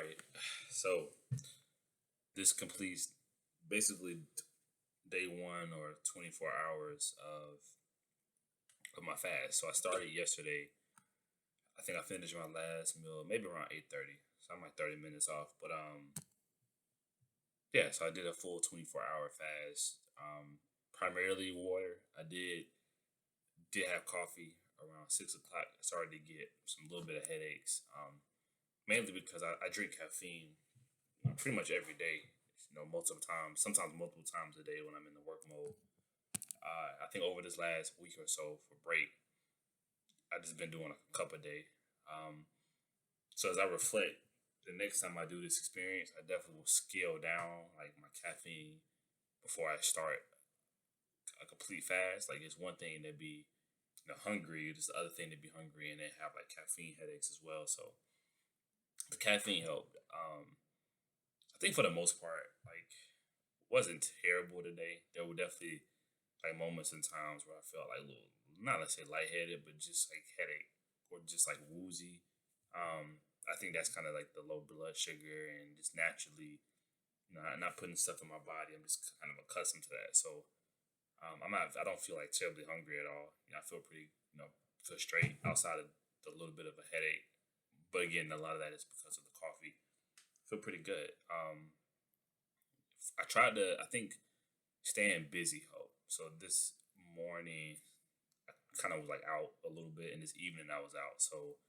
right. So this completes basically day one or 24 hours of my fast. So I started yesterday. I think I finished my last meal maybe around 8:30. So I'm like 30 minutes off. But yeah, so I did a full 24-hour fast. Primarily water. I did have coffee around 6 o'clock. I started to get some little bit of headaches. Mainly because I drink caffeine pretty much every day. Multiple times, sometimes multiple times a day when I'm in the work mode. I think over this last week or so for break, I've just been doing a cup a day. Um, so as I reflect, the next time I do this experience, I definitely will scale down like my caffeine before I start a complete fast. Like it's one thing to be hungry, it's the other thing to be hungry and then have like caffeine headaches as well. So the caffeine helped. I think for the most part, like wasn't terrible today. There were definitely like moments and times where I felt like a little, not let's say lightheaded, but just like headache or just like woozy. I think that's kind of like the low blood sugar and just naturally, not putting stuff in my body. I'm just kind of accustomed to that. So I'm not. I don't feel like terribly hungry at all. I feel pretty. Feel straight outside of the little bit of a headache. But again, a lot of that is because of the coffee. Feel pretty good. I tried to. I think staying busy helped. So this morning, I kind of was like out a little bit, and this evening I was out. So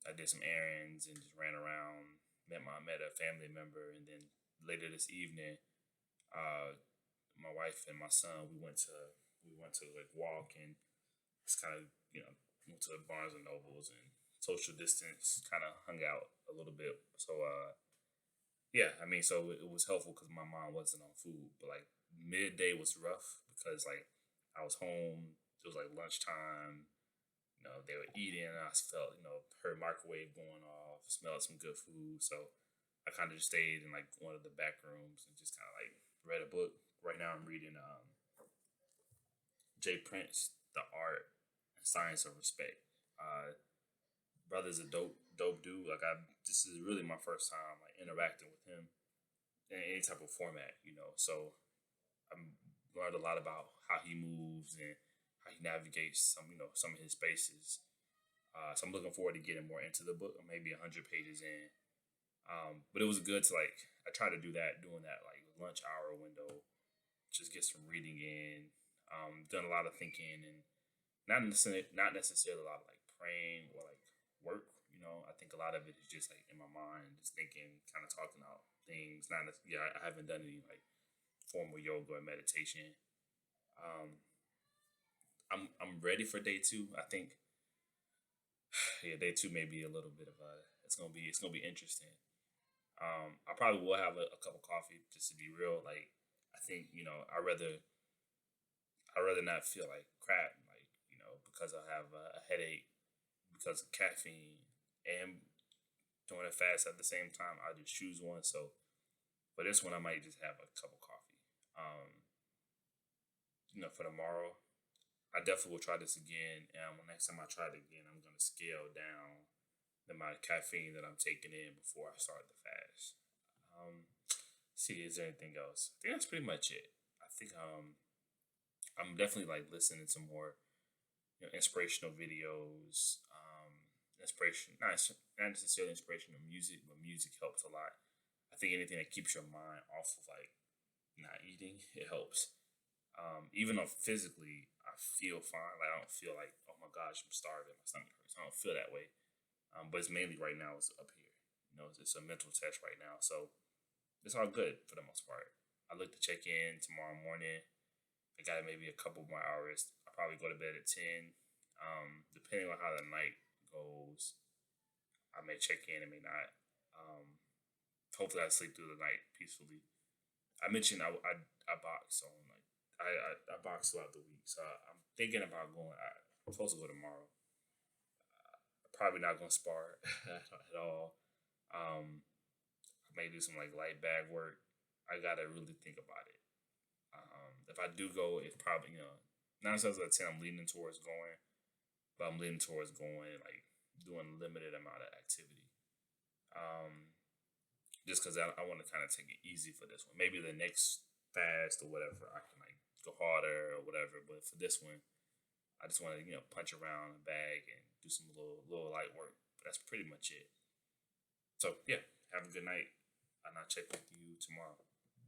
I did some errands and just ran around. Met a family member, and then later this evening, uh, my wife and my son we went to like walk and just kind of went to Barnes and Nobles and social distance, kind of hung out a little bit. So yeah, I mean, so it was helpful because my mom wasn't on food, but like midday was rough because like I was home. It was like lunchtime. They were eating. And I felt her microwave going off. Smelled some good food. So I kind of just stayed in like one of the back rooms and just kind of like read a book. Right now, I'm reading Jay Prince, The Art and Science of Respect. Uh, Brother's a dope dude. Like this is really my first time like interacting with him in any type of format. So I'm learned a lot about how he moves and how he navigates some of his spaces. So I'm looking forward to getting more into the book. I'm maybe 100 pages in, but it was good to like I try to do that during that like lunch hour window, just get some reading in. Done a lot of thinking and not necessarily a lot of like praying or like work. I think a lot of it is just like in my mind, just thinking, kind of talking out things. Not yeah, I haven't done any like formal yoga or meditation. Um, I'm ready for day two. I think yeah, day two may be a little bit of a. It's gonna be interesting. I probably will have a cup of coffee just to be real. Like I think I rather not feel like crap. Like because I have a headache because of caffeine and doing a fast at the same time. I just choose one. So for this one, I might just have a cup of coffee. For tomorrow, I definitely will try this again. And next time I try it again, I'm gonna scale down the amount of caffeine that I'm taking in before I start the fast. See, is there anything else? I think that's pretty much it. I think I'm definitely like listening to more inspirational videos. Inspiration, not necessarily inspirational music, but music helps a lot. I think anything that keeps your mind off of like not eating, it helps. Even though physically I feel fine, like I don't feel like oh my gosh I'm starving, my stomach hurts. I don't feel that way. But it's mainly right now it's up here. It's a mental test right now, so it's all good for the most part. I look to check in tomorrow morning. I got maybe a couple more hours. I'll probably go to bed at 10. Depending on how the night goes, I may check in, I may not. Hopefully, I sleep through the night peacefully. I mentioned I box on like I box throughout the week, so I'm thinking about going. I'm supposed to go tomorrow. Probably not going to spar at all. Um, I may do some like light bag work. I gotta really think about it. If I do go, it's probably 9 times out of 10 I'm leaning towards going, but I'm leaning towards going like doing a limited amount of activity. Um, just because I want to kind of take it easy for this one. Maybe the next fast or whatever, I can like go harder or whatever. But for this one, I just want to punch around a bag and do some little light work. But that's pretty much it. So yeah, have a good night, and I'll check with you tomorrow.